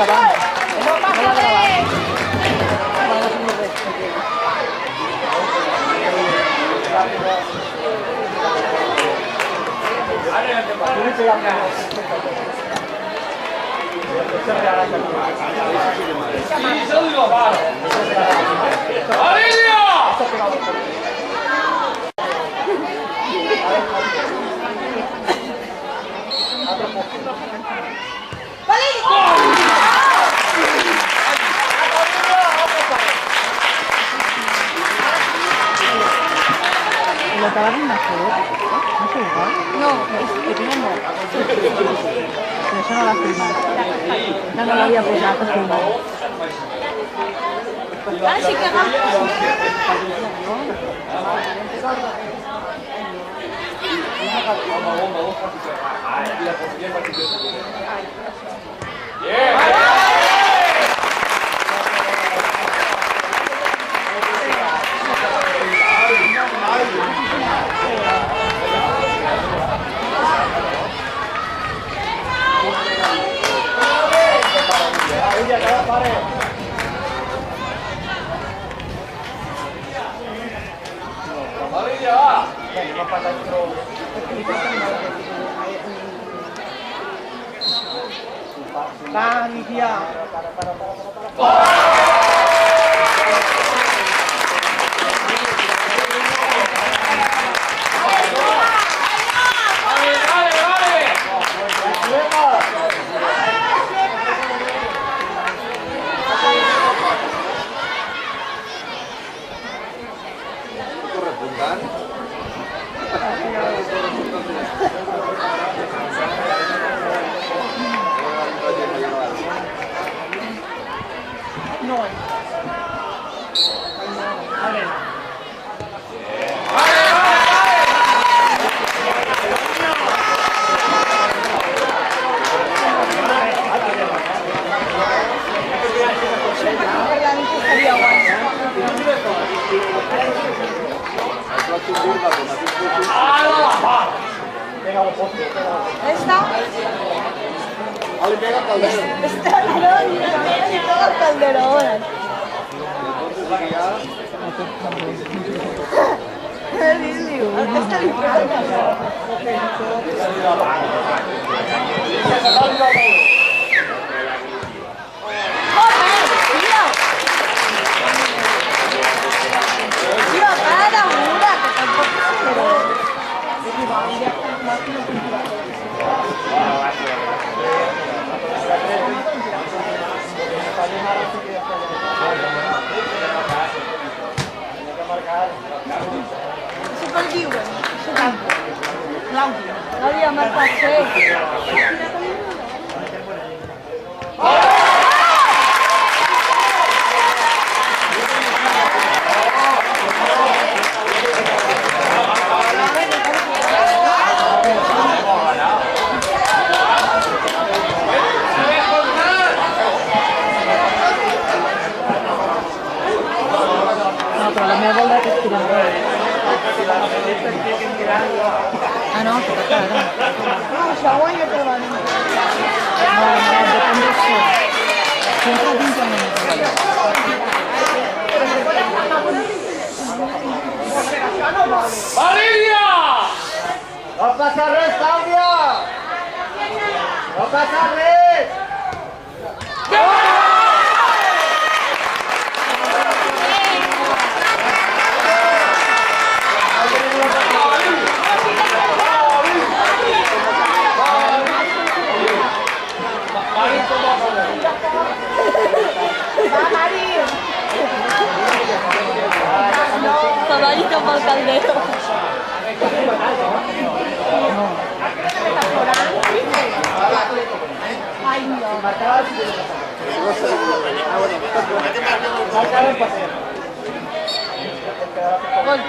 grabant. No passa res! ¿Lo acabas de hacer? ¿No se igual? No, és que no. Però això no l'ha filmat. No l'havia posat a filmar. Ara sí que agafa. Dani, via! Está. Ale pega Calderón. Está todo Calderón. Superviuen. Clàudia, marca 6. Però la meva bola és tirada. Ah, no, que tocarà. No, això guanya treball. No, depèn d'això. Sempre dins la meva bola. Valeria! No passa res, Clàudia! No passa res! Favorito amb el Calderón. Ai, no. Gol.